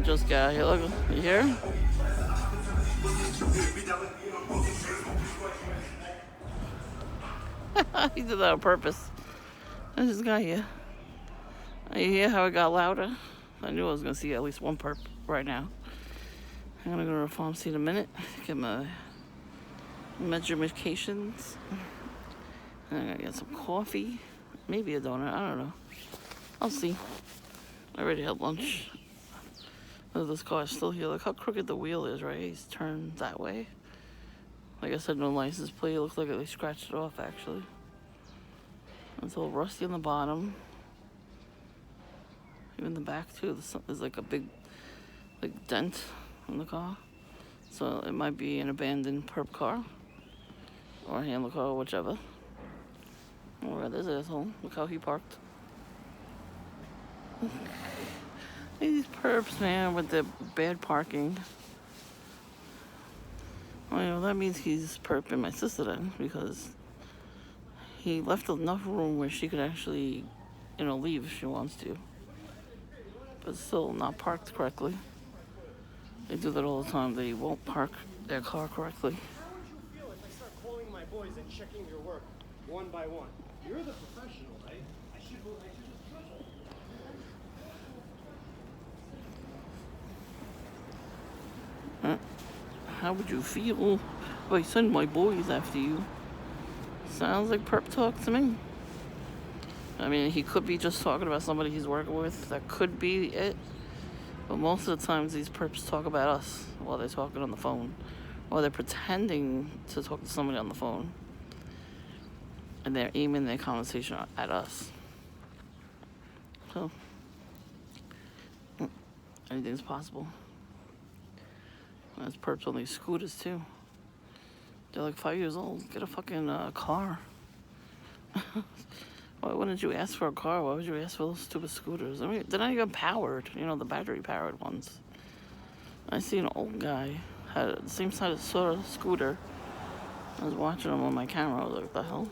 just got here. Look, you hear? He did that on purpose. I just got here. You hear how it got louder? I knew I was gonna see at least one perp right now. I'm gonna go to the pharmacy in a minute, get my medications. I'm gonna get some coffee, maybe a donut. I don't know. I'll see. I already had lunch. Oh, this car is still here. Look how crooked the wheel is, right? He's turned that way. Like I said, no license plate. It looks like they scratched it off, actually. It's all rusty on the bottom. Even the back, too. There's like a big dent in the car. So it might be an abandoned perp car. Or a handler car, or whichever. Oh, there's an asshole. Look how he parked. These perps, man, with the bad parking. Well, that means he's perping my sister then, because he left enough room where she could actually, leave if she wants to. But still not parked correctly. They do that all the time. They won't park their car correctly. How would you feel if I start calling my boys and checking your work one by one? You're the professional, right? I should just trust you. How would you feel if I send my boys after you? Sounds like perp talk to me. I mean, he could be just talking about somebody he's working with. That could be it. But most of the times, these perps talk about us while they're talking on the phone. Or they're pretending to talk to somebody on the phone. And they're aiming their conversation at us. So, anything's possible. There's perps on these scooters, too. They're like 5 years old. Get a fucking car. Why wouldn't you ask for a car? Why would you ask for those stupid scooters? I mean, they're not even powered. The battery-powered ones. I see an old guy had the same sort of scooter. I was watching him on my camera. I was like, what the hell?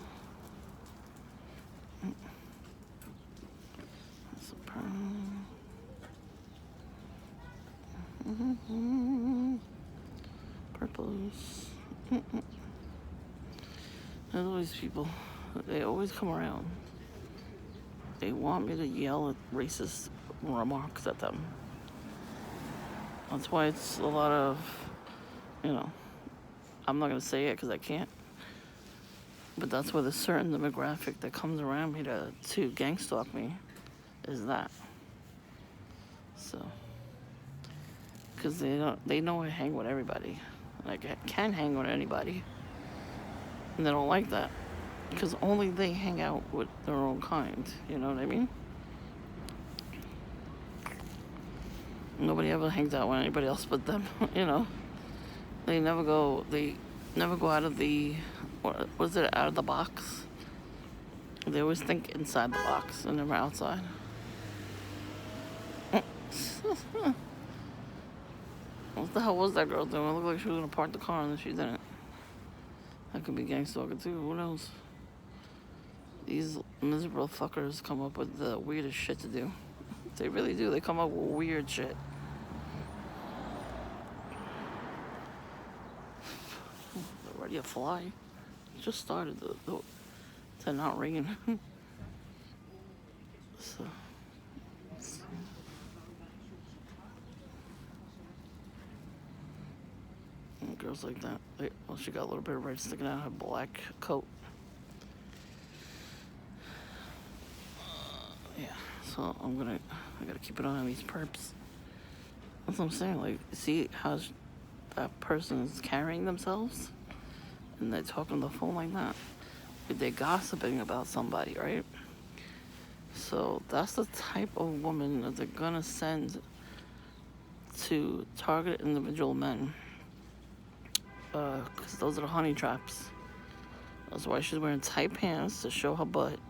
Purples. There's always people. They always come around. They want me to yell at racist remarks at them. That's why it's a lot of, I'm not going to say it because I can't. But that's why there's certain demographic that comes around me to gang stalk me is that. So, because they know I hang with everybody. Like, I can hang with anybody. And they don't like that. Because only they hang out with their own kind. You know what I mean? Nobody ever hangs out with anybody else but them. They never go out of the, what is it, out of the box. They always think inside the box and never outside. What the hell was that girl doing? It looked like she was going to park the car and then she didn't. That could be gang stalking too. Who knows? These miserable fuckers come up with the weirdest shit to do. They really do. They come up with weird shit. Already a fly. It just started to not rain. So, let's see. And girls like that. She got a little bit of red sticking out of her black coat. Yeah, so I gotta keep an eye on these perps. That's what I'm saying. Like, see how that person is carrying themselves? And they're talking on the phone like that. They're gossiping about somebody, right? So that's the type of woman that they're gonna send to target individual men. Because those are the honey traps. That's why she's wearing tight pants to show her butt.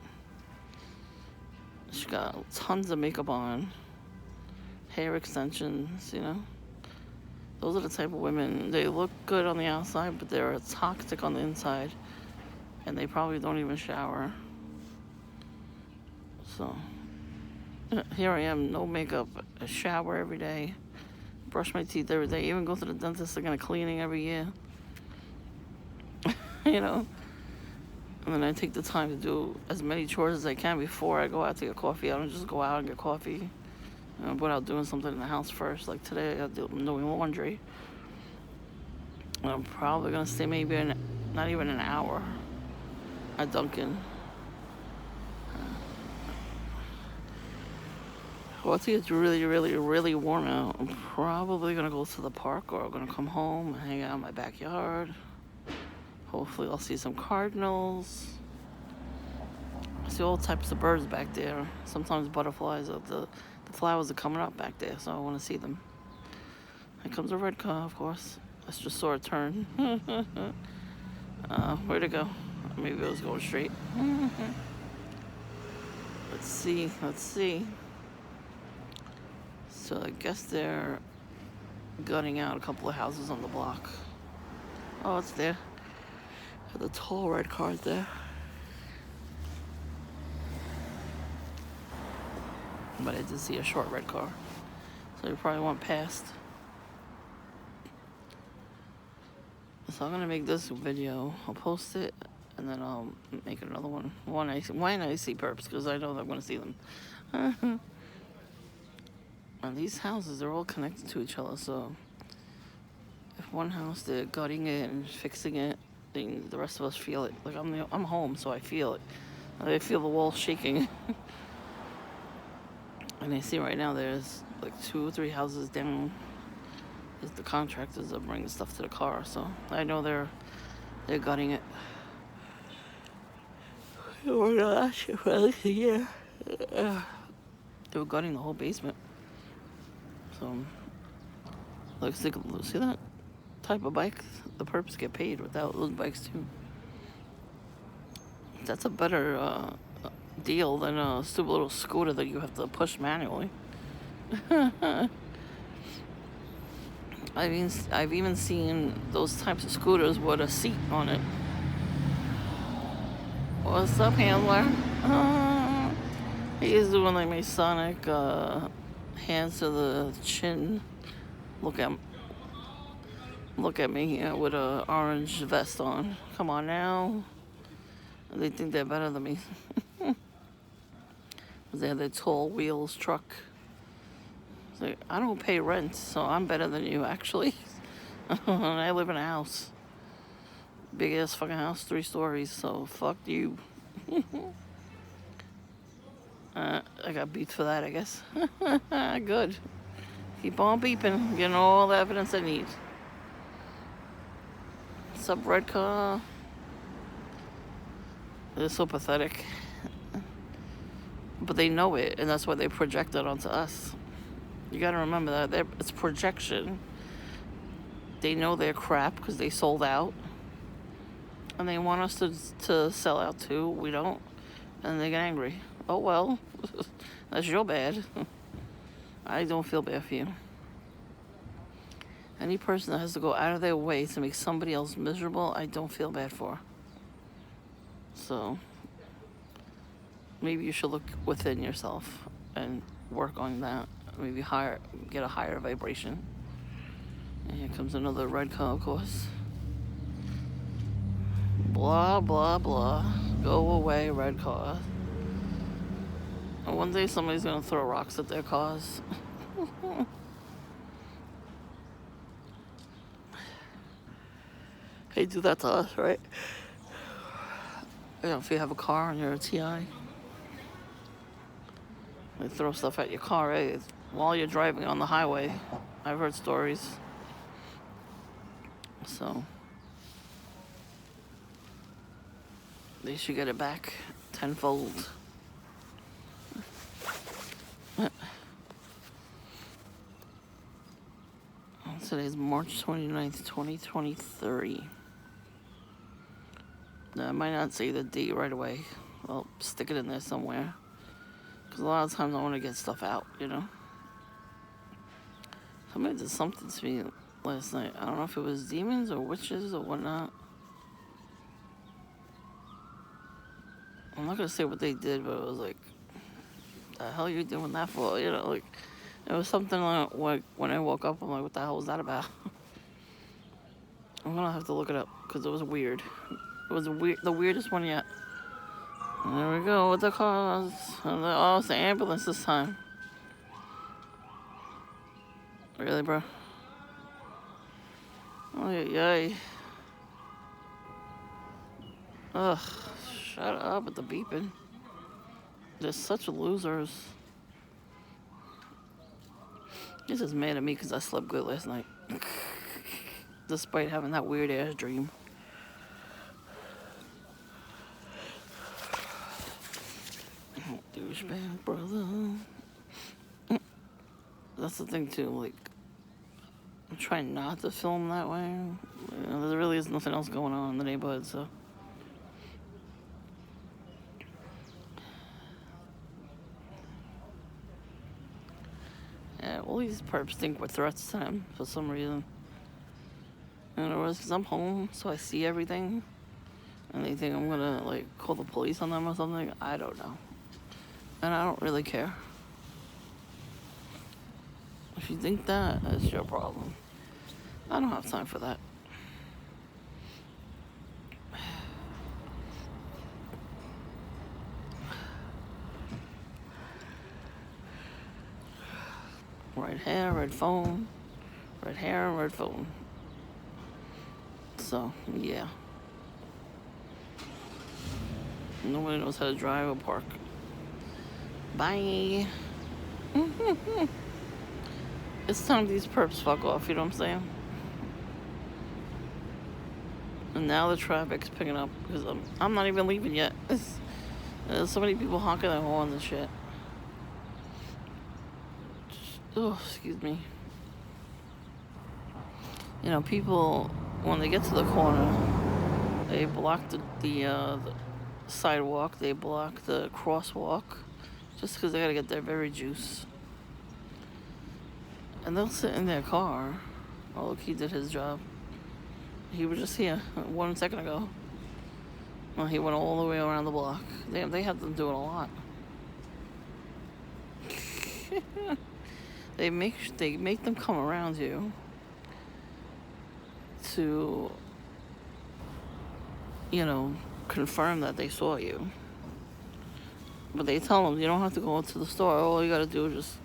She got tons of makeup on. Hair extensions, Those are the type of women, they look good on the outside, but they're toxic on the inside. And they probably don't even shower. So, here I am, no makeup, a shower every day. Brush my teeth every day. Even go to the dentist. I get a cleaning every year. You know. And then I take the time to do as many chores as I can before I go out to get coffee. I don't just go out and get coffee without doing something in the house first. Like today, I'm doing laundry. And I'm probably going to stay maybe not even an hour at Dunkin'. Once it gets really, really, really warm out, I'm probably going to go to the park or I'm going to come home and hang out in my backyard. Hopefully I'll see some cardinals. I see all types of birds back there. Sometimes butterflies. The flowers are coming up back there, so I want to see them. Here comes a red car, of course. I just saw it turn. Where'd it go? Maybe it was going straight. Let's see. So I guess they're gutting out a couple of houses on the block. Oh, it's there. The tall red car's there. But I did see a short red car. So you probably went past. So I'm gonna make this video. I'll post it and then I'll make another one. When I see perps, because I know that I'm gonna see them. And these houses are all connected to each other, so if one house they're gutting it and fixing it, then the rest of us feel it. Like I'm home, so I feel it. I feel the walls shaking. And I see right now there's like 2 or 3 houses down. It's the contractors are bringing stuff to the car, so I know they're gutting it. They were gutting the whole basement. So, look, see that type of bike? The perps get paid without those bikes too. That's a better deal than a stupid little scooter that you have to push manually. I've even seen those types of scooters with a seat on it. What's up, handler? He's doing like my Sonic hands to the chin. Look at me with a orange vest on. Come on now. They think they're better than me. They have their tall wheels truck. So I don't pay rent, so I'm better than you, actually. I live in a house. Big ass fucking house, 3 stories, so fuck you. I got beat for that, I guess. Good. Keep on beeping, getting all the evidence I need. Sub red car. They're so pathetic. But they know it, and that's why they project it onto us. You gotta remember that it's projection. They know they're crap because they sold out. And they want us to sell out too. We don't. And they get angry. Oh well. That's your bad. I don't feel bad for you. Any person that has to go out of their way to make somebody else miserable, I don't feel bad for. So maybe you should look within yourself and work on that. Maybe get a higher vibration. And here comes another red car, of course. Blah, blah, blah. Go away, red car. And one day somebody's gonna throw rocks at their cars. They do that to us, right? You know, if you have a car and you're a TI, they throw stuff at your car, right? While you're driving on the highway. I've heard stories. So they should get it back tenfold. Today's March 29th, 2023. Now, I might not say the date right away. I'll stick it in there somewhere. Because a lot of times I want to get stuff out, you know? Somebody did something to me last night. I don't know if it was demons or witches or whatnot. I'm not going to say what they did, but it was like, the hell are you doing that for? You know, like, It was something like when I woke up, I'm like, what the hell was that about? I'm gonna have to look it up because it was weird. It was the weirdest one yet. And there we go with the cars. Oh, it's the ambulance this time. Really, bro? Oh, yay. Ugh, shut up with the beeping. They're such losers. He's just mad at me because I slept good last night. Despite having that weird ass dream. Douchebag brother. That's the thing too, like, I'm trying not to film that way. There really is nothing else going on in the neighborhood, so. Yeah, all these perps think we're threats to them for some reason. In other words, because I'm home, so I see everything. And they think I'm gonna, like, call the police on them or something. I don't know. And I don't really care. If you think that, that's your problem. I don't have time for that. Red hair, red phone. Red hair, red phone. So, yeah. Nobody knows how to drive or park. Bye. It's time these perps fuck off, you know what I'm saying? And now the traffic's picking up because I'm not even leaving yet. There's so many people honking their horns and shit. Oh, excuse me. You know, people, when they get to the corner, they block the sidewalk, they block the crosswalk, just because they gotta get their berry juice. And they'll sit in their car. Oh, look, he did his job. He was just here 1 second ago. Well, he went all the way around the block. They have them doing a lot. They make them come around you to, you know, confirm that they saw you. But they tell them you don't have to go to the store. All you gotta do is just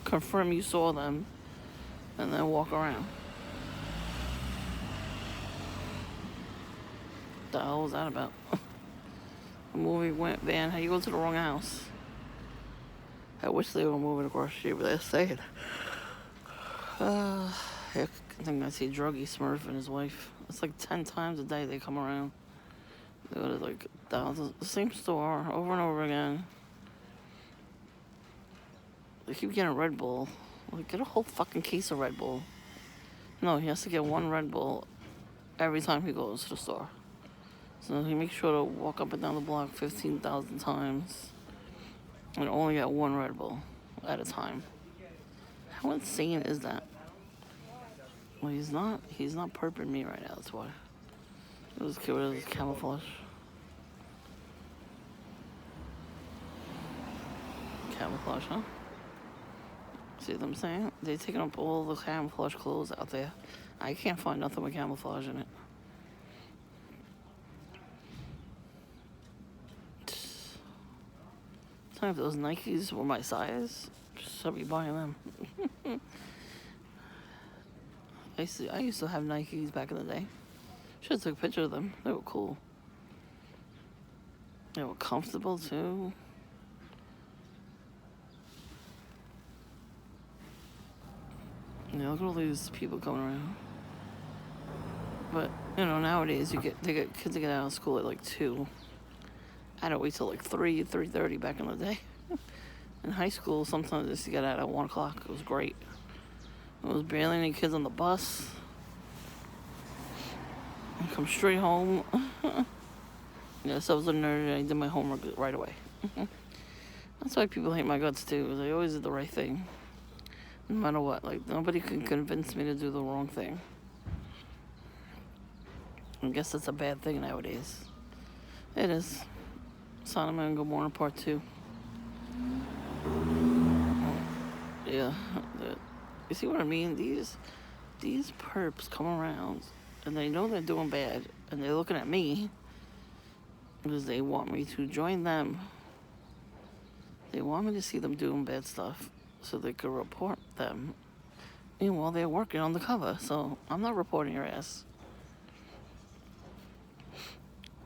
confirm you saw them and then walk around. What the hell was that about? The movie went, van, how you go to the wrong house? I wish they were moving across the street, but they're saying. I think I see Druggy Smurf and his wife. It's like 10 times a day they come around. They go to like the same store over and over again. They keep getting Red Bull. Like, get a whole fucking case of Red Bull. No, he has to get one Red Bull every time he goes to the store. So he makes sure to walk up and down the block 15,000 times and only get one Red Bull at a time. How insane is that? Well, he's not perping me right now, that's why. This kid with his camouflage. Camouflage, huh? See what I'm saying? They're taking up all the camouflage clothes out there. I can't find nothing with camouflage in it. Time if those Nikes were my size, I'd be buying them. I used to have Nikes back in the day. Should have took a picture of them. They were cool. They were comfortable too. Yeah, look at all these people coming around. But, you know, nowadays they get kids to get out of school at like 2. I don't wait till like 3:30 back in the day. In high school, sometimes I used to get out at 1 o'clock. It was great. There was barely any kids on the bus. I come straight home. Yes, I was a nerd and I did my homework right away. That's why people hate my guts too, because I always did the right thing. No matter what. Like, nobody can convince me to do the wrong thing. I guess that's a bad thing nowadays. It is. Solomon, good morning, part 2. Yeah. You see what I mean? These perps come around and they know they're doing bad and they're looking at me because they want me to join them. They want me to see them doing bad stuff so they could report them. Meanwhile, they're working on the cover, so I'm not reporting your ass.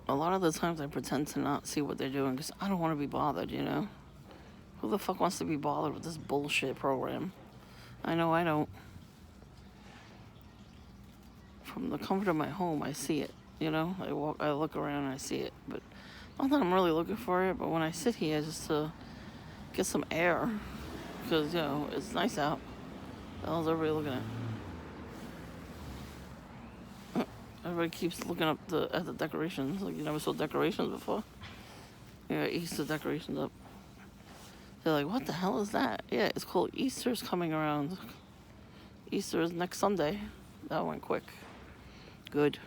A lot of the times I pretend to not see what they're doing because I don't want to be bothered, you know? Who the fuck wants to be bothered with this bullshit program? I know I don't. From the comfort of my home, I see it, you know? I look around and I see it, but not that I'm really looking for it, but when I sit here just to get some air, because, you know, it's nice out. The hell's everybody looking at? Everybody keeps looking up at the decorations, like you never saw decorations before. Yeah, Easter decorations up. They're like, what the hell is that? Yeah, it's called Easter's coming around. Easter is next Sunday. That went quick. Good.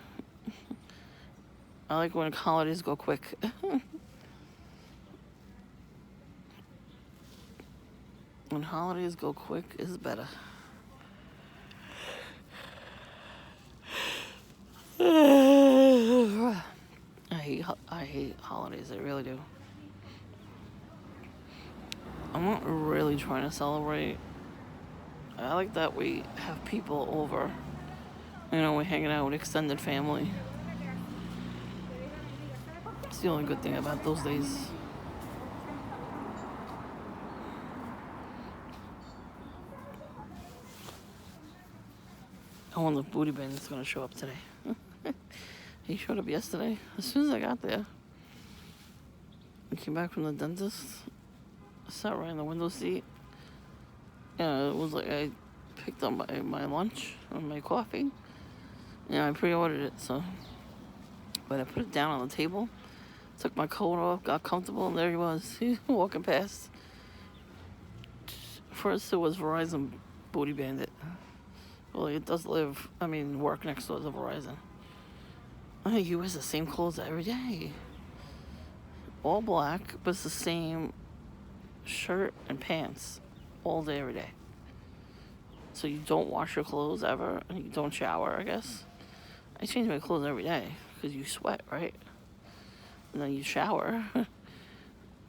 I like when holidays go quick. When holidays go quick is better. I hate holidays. I really do. I'm not really trying to celebrate. I like that we have people over. You know, we're hanging out with extended family. It's the only good thing about those days. I wonder if Booty Bandit's gonna show up today. He showed up yesterday. As soon as I got there, I came back from the dentist. Sat right in the window seat. Yeah, it was like I picked up my lunch and my coffee. Yeah, I pre-ordered it, so. But I put it down on the table, took my coat off, got comfortable, and there he was. He was walking past. First it was Verizon Booty Bandit. Well, it does work next door to Verizon. I think he wears the same clothes every day. All black, but it's the same shirt and pants all day, every day. So you don't wash your clothes ever, and you don't shower, I guess. I change my clothes every day, because you sweat, right? And then you shower.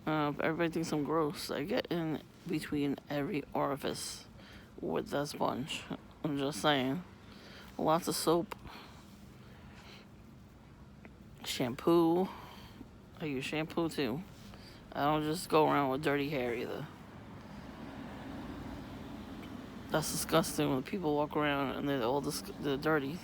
Everybody thinks I'm gross. I get in between every orifice with that sponge. I'm just saying. Lots of soap. Shampoo. I use shampoo too. I don't just go around with dirty hair either. That's disgusting when people walk around and they're dirty.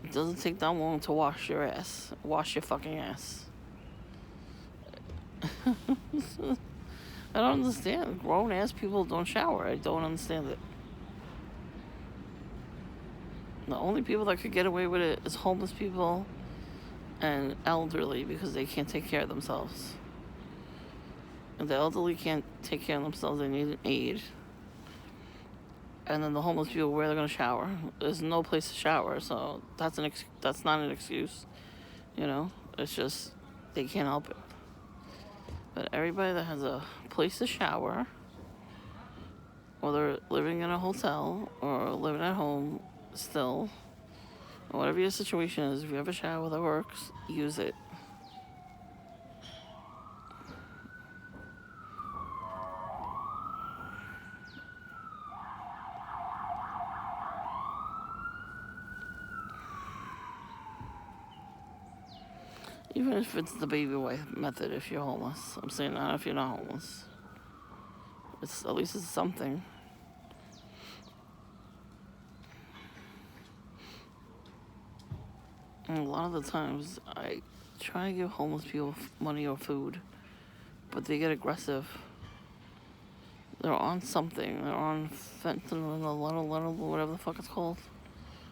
It doesn't take that long to wash your ass. Wash your fucking ass. I don't understand. Grown ass people don't shower. I don't understand it. The only people that could get away with it is homeless people and elderly because they can't take care of themselves. If the elderly can't take care of themselves, they need an aid. And then the homeless people, where they're gonna shower? There's no place to shower, so that's not an excuse. You know, it's just they can't help it. But everybody that has a place to shower, whether living in a hotel or living at home, still, whatever your situation is, if you have a shower that works, use it. Even if it's the baby wipe method if you're homeless. I'm saying that if you're not homeless. At least it's something. And a lot of the times I try to give homeless people money or food, but they get aggressive. They're on something. They're on fentanyl, whatever the fuck it's called.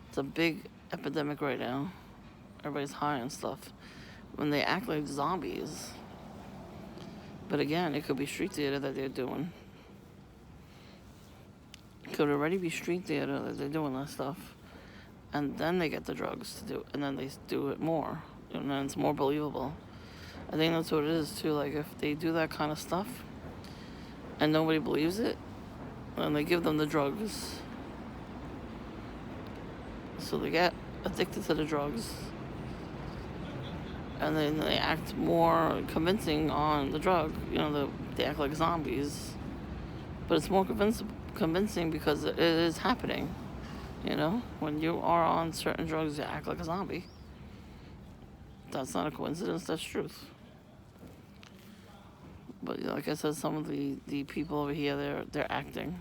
It's a big epidemic right now. Everybody's high and stuff. When they act like zombies. But again, it could be street theater that they're doing. It could already be street theater that they're doing that stuff. And then they get the drugs to do it. And then they do it more. And then it's more believable. I think that's what it is too. Like if they do that kind of stuff and nobody believes it, then they give them the drugs. So they get addicted to the drugs. And then they act more convincing on the drug. You know, they act like zombies. But it's more convincing because it is happening. You know, when you are on certain drugs, you act like a zombie. That's not a coincidence, that's truth. But like I said, some of the people over here, they're acting.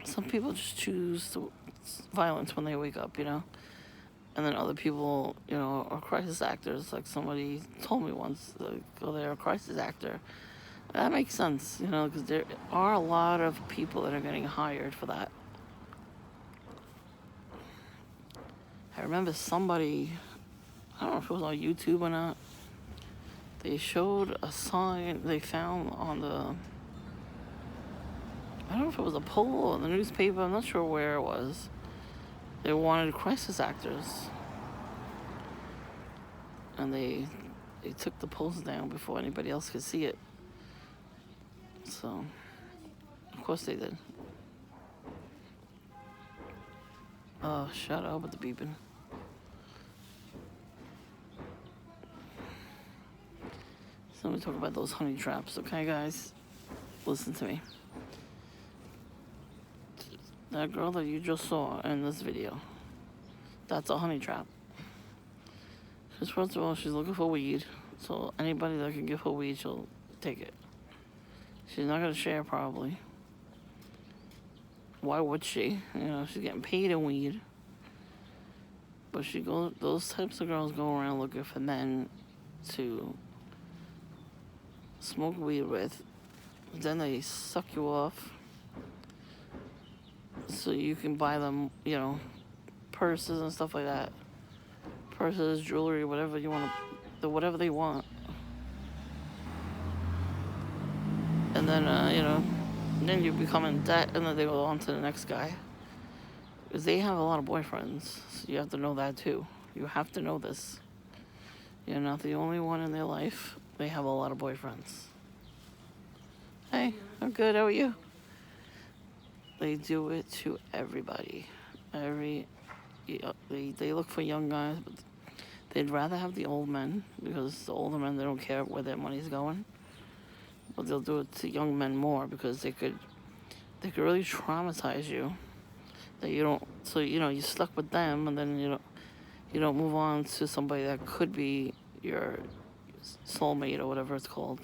Some people just choose violence when they wake up, you know. And then other people, you know, are crisis actors. Like somebody told me once, like, oh, they're a crisis actor. That makes sense, you know, because there are a lot of people that are getting hired for that. I remember somebody, I don't know if it was on YouTube or not, they showed a sign they found on the, I don't know if it was a poll or the newspaper, I'm not sure where it was. They wanted crisis actors. And they took the post down before anybody else could see it. So, of course they did. Oh, shut up with the beeping. So let me talk about those honey traps, okay, guys? Listen to me. That girl that you just saw in this video, that's a honey trap. Because first of all, she's looking for weed. So anybody that can give her weed, she'll take it. She's not going to share, probably. Why would she? You know, she's getting paid in weed. But those types of girls go around looking for men to smoke weed with. Then they suck you off. So you can buy them, you know, purses and stuff like that. Purses, jewelry, whatever you want to, whatever they want. And then, you know, then you become in debt, and then they go on to the next guy. Because they have a lot of boyfriends, so you have to know that too. You have to know this. You're not the only one in their life. They have a lot of boyfriends. Hey, I'm good. How are you? They do it to everybody. They look for young guys, but they'd rather have the old men, because the older men, they don't care where their money's going. But they'll do it to young men more, because they could really traumatize you. That you don't, so you know, you're stuck with them, and then you don't move on to somebody that could be your soulmate or whatever it's called.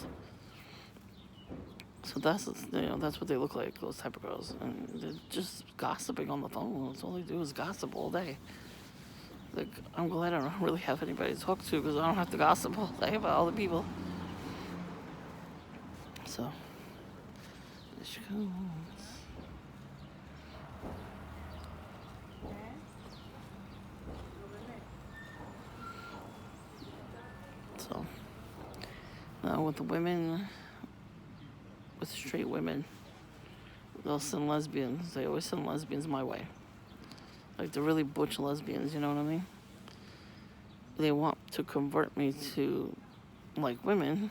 So that's what they look like, those type of girls, and they're just gossiping on the phone. That's all they do is gossip all day. Like, I'm glad I don't really have anybody to talk to, because I don't have to gossip all day about other people. So, there she goes. So, now with the women, with straight women, they'll send lesbians. They always send lesbians my way. Like the really butch lesbians, you know what I mean? They want to convert me to like women.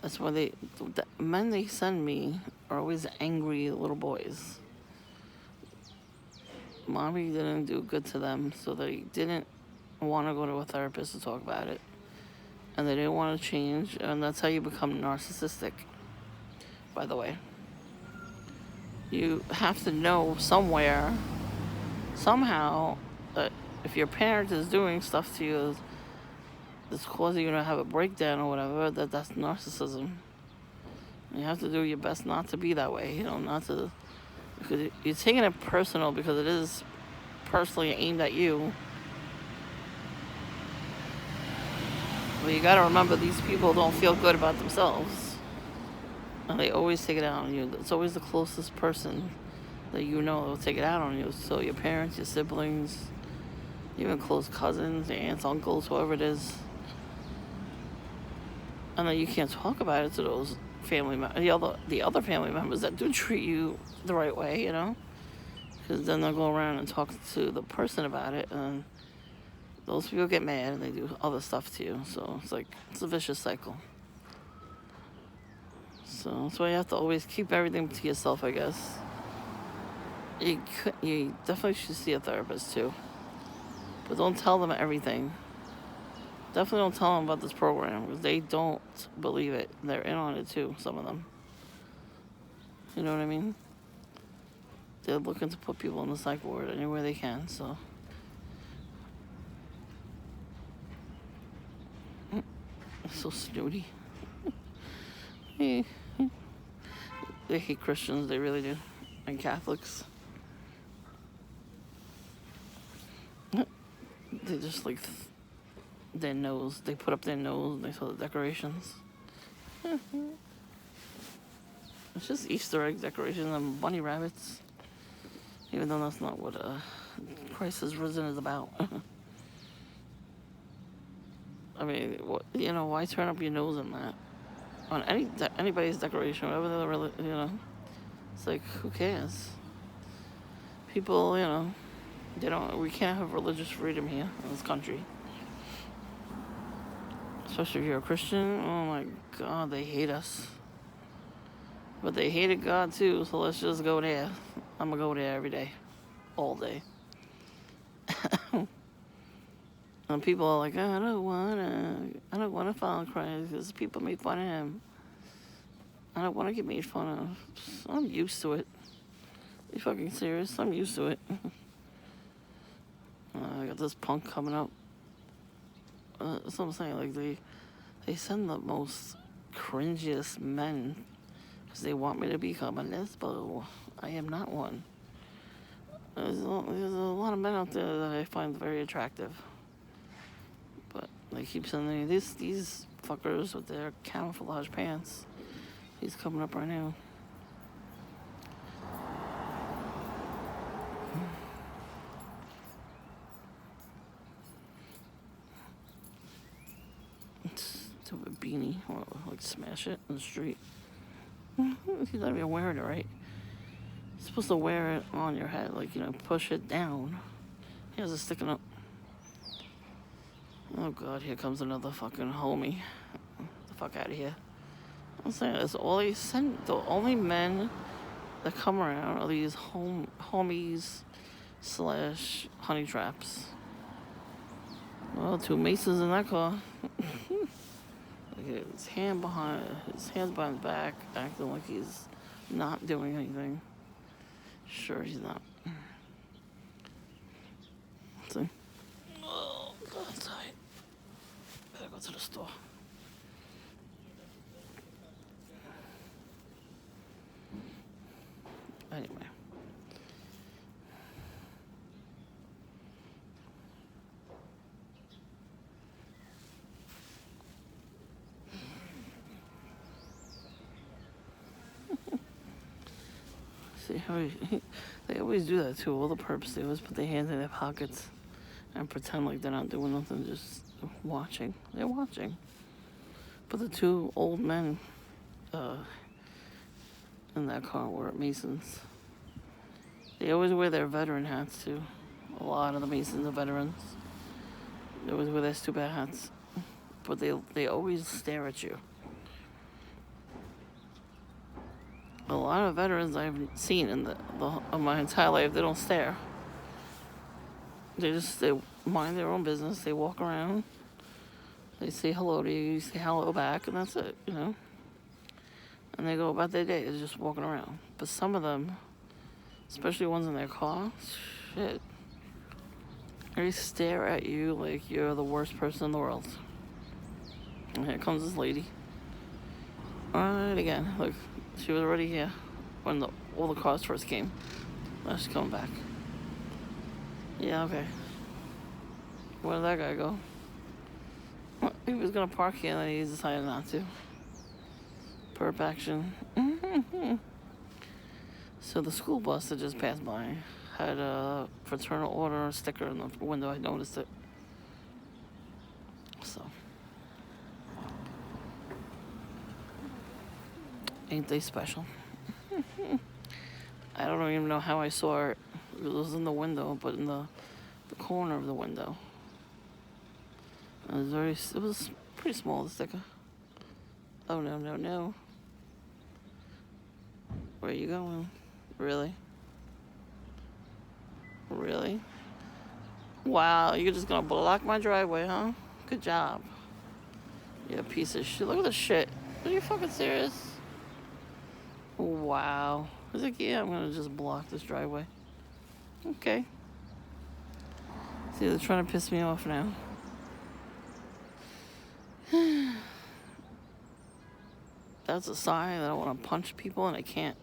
That's why the men they send me are always angry little boys. Mommy didn't do good to them, so they didn't want to go to a therapist to talk about it. And they didn't want to change, and that's how you become narcissistic, by the way. You have to know somewhere, somehow, that if your parent is doing stuff to you that's causing you to have a breakdown or whatever, that's narcissism. And you have to do your best not to be that way, you know, not to, because you're taking it personal, because it is personally aimed at you. But you gotta remember, these people don't feel good about themselves. And they always take it out on you. It's always the closest person that you know that will take it out on you. So your parents, your siblings, even close cousins, your aunts, uncles, whoever it is. And then you can't talk about it to those family members, the other family members that do treat you the right way, you know? Because then they'll go around and talk to the person about it, and those people get mad and they do other stuff to you. So it's like, it's a vicious cycle. So that's why you have to always keep everything to yourself, I guess. You definitely should see a therapist too. But don't tell them everything. Definitely don't tell them about this program because they don't believe it. They're in on it too, some of them. You know what I mean? They're looking to put people in the psych ward anywhere they can, so. So snooty. They hate Christians, they really do. And Catholics. They just like their nose. They put up their nose and they saw the decorations. It's just Easter egg decorations and bunny rabbits. Even though that's not what Christ has risen is about. I mean, why turn up your nose on that? On anybody's decoration, whatever they're really, it's like, who cares? People, we can't have religious freedom here in this country. Especially if you're a Christian. Oh my God, they hate us. But they hated God too, so let's just go there. I'm gonna go there every day. All day. And people are like, I don't wanna follow Christ because people make fun of him. I don't wanna get made fun of. I'm used to it. Are you fucking serious? I'm used to it. I got this punk coming up. That's what I'm saying. Like they send the most cringiest men because they want me to become a lesbo. I am not one. There's a lot of men out there that I find very attractive. But they keep sending me these fuckers with their camouflage pants. He's coming up right now. To a beanie, or like smash it in the street. He's not even wearing it right. You're supposed to wear it on your head, like, push it down. He has it sticking up. Oh God, here comes another fucking homie. Get the fuck out of here. I'm saying that's all they send. The only men that come around are these homies / honey traps. Well, 2 Masons in that car. His hands behind his back, acting like he's not doing anything. Sure, he's not. See? Oh, go inside. Better go to the store. Anyway. See how they always do that too. All the perps, they always put their hands in their pockets and pretend like they're not doing nothing, just watching. They're watching. But the 2 old men in that car were Masons. They always wear their veteran hats too. A lot of the Masons are veterans. They always wear their stupid hats. But they always stare at you. A lot of veterans I've seen in my entire life, they don't stare. They mind their own business. They walk around. They say hello to you. You say hello back, and that's it, And they go about their day. They're just walking around. But some of them, especially ones in their car, shit. They stare at you like you're the worst person in the world. And here comes this lady. Alright, again. Look, she was already here when all the cars first came. Now she's coming back. Yeah, okay. Where did that guy go? Well, he was gonna park here and then he decided not to. Perp action. So the school bus that just passed by had a fraternal order sticker in the window. I noticed it. So. Ain't they special? I don't even know how I saw it. It was in the window, but in the corner of the window. It was pretty small, the sticker. Oh, no, no, no. Where are you going? Really? Really? Wow, you're just gonna block my driveway, huh? Good job. You piece of shit. Look at this shit. Are you fucking serious? Wow. He's like, yeah, I'm gonna just block this driveway. Okay. See, they're trying to piss me off now. That's a sign that I want to punch people and I can't.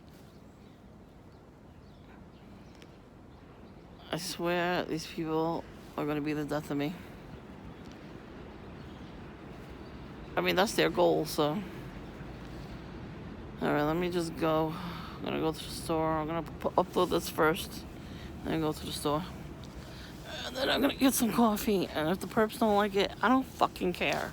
I swear these people are going to be the death of me. I mean, that's their goal, so. Alright, let me just go. I'm going to go to the store. I'm going to upload this first. Then go to the store. And then I'm going to get some coffee. And if the perps don't like it, I don't fucking care.